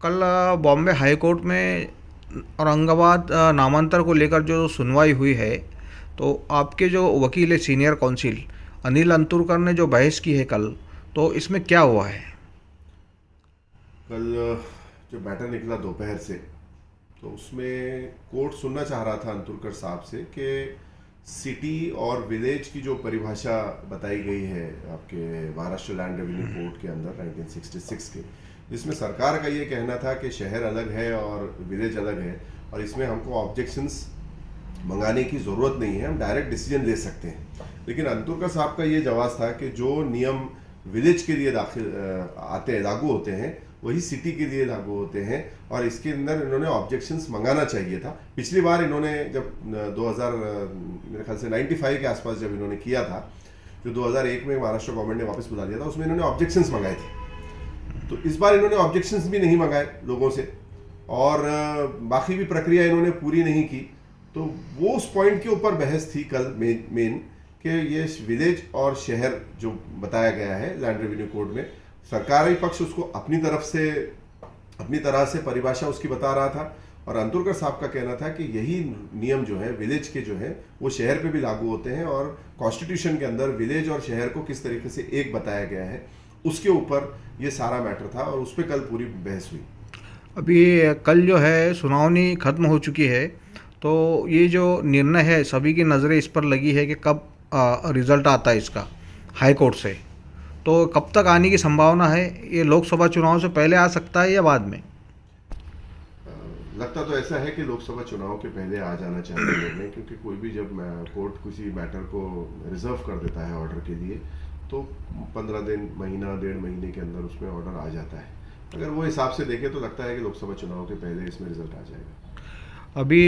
कल Bombay high court में औरंगाबाद नामांतर को लेकर जो सुनवाई हुई है, तो आपके जो वकील है सीनियर काउंसिल अनिल अंतुरकर ने जो बहस की है कल, तो इसमें क्या हुआ है? कल जो मैटर निकला दोपहर से, तो उसमें कोर्ट सुनना चाह रहा था अंतुरकर साहब से कि सिटी और विलेज की जो परिभाषा बताई गई है आपके महाराष्ट्र लैंड रेवेन्यू कोड के अंदर 1966 के, जिसमें सरकार का ये कहना था कि शहर अलग है और विलेज अलग है, और इसमें हमको ऑब्जेक्शंस मंगाने की ज़रूरत नहीं है, हम डायरेक्ट डिसीजन ले सकते हैं। लेकिन अंतुरकर साहब का ये जवाब था कि जो नियम विलेज के लिए दाखिल आते हैं, लागू होते हैं, वही सिटी के लिए लागू होते हैं, और इसके अंदर इन्होंने ऑब्जेक्शंस मंगाना चाहिए था। पिछली बार इन्होंने जब 2000 मेरे ख्याल से 95 के आसपास जब इन्होंने किया था, जो 2001 में महाराष्ट्र गवर्नमेंट ने वापस बुला लिया था, उसमें इन्होंने ऑब्जेक्शंस मंगाए थे। तो इस बार इन्होंने ऑब्जेक्शंस भी नहीं मंगाए लोगों से, और बाकी भी प्रक्रिया इन्होंने पूरी नहीं की। तो वो उस पॉइंट के ऊपर बहस थी कल मेन कि ये विलेज और शहर जो बताया गया है लैंड रेवेन्यू कोड में, सरकारी पक्ष उसको अपनी तरह से परिभाषा उसकी बता रहा था, और अंतुरकर साहब का कहना था कि यही नियम जो है विलेज के जो है वो शहर पे भी लागू होते हैं, और कॉन्स्टिट्यूशन के अंदर विलेज और शहर को किस तरीके से एक बताया गया है, उसके ऊपर ये सारा मैटर था, और उस पर कल पूरी बहस हुई। अभी कल जो है सुनावनी खत्म हो चुकी है, तो ये जो निर्णय है सभी की नज़रें इस पर लगी है कि कब रिज़ल्ट आता है इसका हाई कोर्ट से, तो कब तक आने की संभावना है? ये लोकसभा चुनाव से पहले आ सकता है या बाद में? लगता तो ऐसा है कि लोकसभा चुनाव के पहले आ जाना चाहिए निर्णय, क्योंकि कोई भी जब कोर्ट किसी मैटर को रिजर्व कर देता है ऑर्डर के लिए, तो 15 दिन, महीना, 1.5 महीने के अंदर उसमें ऑर्डर आ जाता है। अगर वो हिसाब से देखें तो लगता है कि लोकसभा चुनाव के पहले इसमें रिजल्ट आ जाएगा। अभी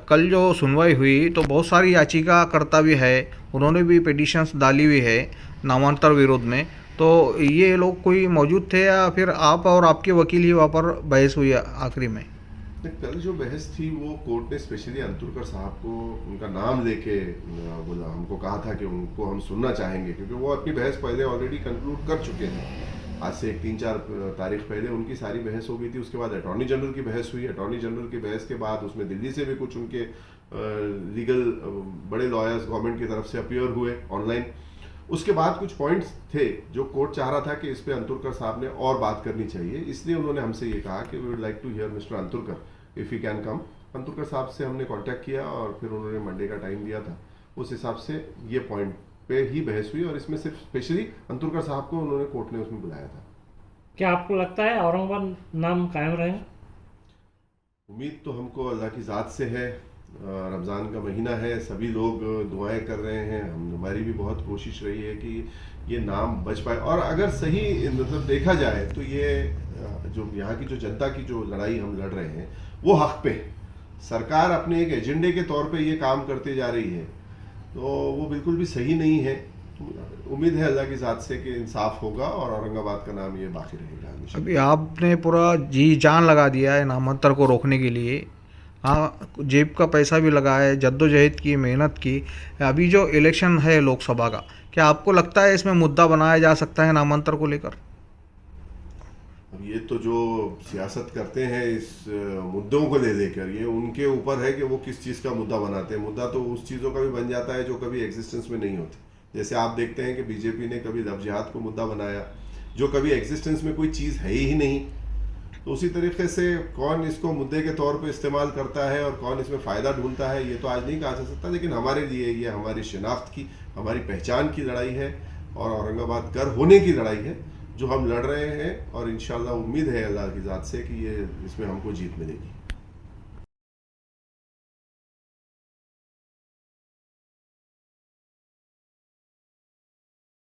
कल जो सुनवाई हुई तो बहुत सारी याचिकाकर्ता भी है, उन्होंने भी पिटीशंस डाली हुई है नामांतर विरोध में, तो ये लोग कोई मौजूद थे या फिर आप और आपके वकील ही वहाँ पर बहस हुई आखिरी में? कल जो बहस थी वो कोर्ट ने स्पेशली अंतुरकर साहब को उनका नाम लेके बोला, हमको कहा था कि उनको हम सुनना चाहेंगे, क्योंकि वो अपनी बहस पहले ऑलरेडी कंक्लूड कर चुके थे। आज से 3-4 तारीख पहले उनकी सारी बहस हो गई थी। उसके बाद अटॉर्नी जनरल की बहस हुई। अटॉर्नी जनरल की बहस के बाद उसमें दिल्ली से भी कुछ उनके लीगल बड़े लॉयर्स गवर्नमेंट की तरफ से अपीयर हुए ऑनलाइन। उसके बाद कुछ पॉइंट्स थे जो कोर्ट चाह रहा था कि इस पे अंतुरकर साहब ने और बात करनी चाहिए, इसलिए उन्होंने हमसे ये कहा कि we would like to hear mister Anturkar if you can come. Anturkar साहब से हमने कांटेक्ट किया और फिर उन्होंने मंडे का टाइम दिया था। उस हिसाब से ये पॉइंट पे ही बहस हुई, और इसमें सिर्फ स्पेशली अंतुरकर साहब को उन्होंने कोर्ट ने उसमें बुलाया था। क्या आपको लगता है औरंगाबाद नाम कायम रहेगा? उम्मीद तो हमको अल्लाह की ज़ात से है। रमज़ान का महीना है, सभी लोग दुआएं कर रहे हैं, हमारी भी बहुत कोशिश रही है कि ये नाम बच पाए। और अगर सही मतलब देखा जाए तो ये जो यहाँ की जो जनता की जो लड़ाई हम लड़ रहे हैं वो हक पे है। सरकार अपने एक एजेंडे के तौर पे ये काम करते जा रही है, तो वो बिल्कुल भी सही नहीं है। उम्मीद है अल्लाह की ज़ात से कि इंसाफ होगा और औरंगाबाद का नाम ये बाकी रहेगा हमेशा। अभी आपने पूरा जी जान लगा दिया है नामांतर को रोकने के लिए, हाँ, जेब का पैसा भी लगाया है, जद्दोजहद की, मेहनत की। अभी जो इलेक्शन है लोकसभा का, क्या आपको लगता है इसमें मुद्दा बनाया जा सकता है नामांतर को लेकर? अब ये तो जो सियासत करते हैं इस मुद्दों को ले लेकर, ये उनके ऊपर है कि वो किस चीज़ का मुद्दा बनाते हैं। मुद्दा तो उस चीज़ों का भी बन जाता है जो कभी एग्जिस्टेंस में नहीं होती। जैसे आप देखते हैं कि बीजेपी ने कभी लव जिहाद को मुद्दा बनाया, जो कभी एग्जिस्टेंस में कोई चीज़ है ही नहीं। तो उसी तरीके से कौन इसको मुद्दे के तौर पे इस्तेमाल करता है और कौन इसमें फ़ायदा ढूंढता है, ये तो आज नहीं कहा जा सकता। लेकिन हमारे लिए ये हमारी शिनाख्त की, हमारी पहचान की लड़ाई है, और औरंगाबाद कर होने की लड़ाई है जो हम लड़ रहे हैं, और इंशाल्लाह उम्मीद है अल्लाह की ज़ात से कि ये इसमें हमको जीत मिलेगी।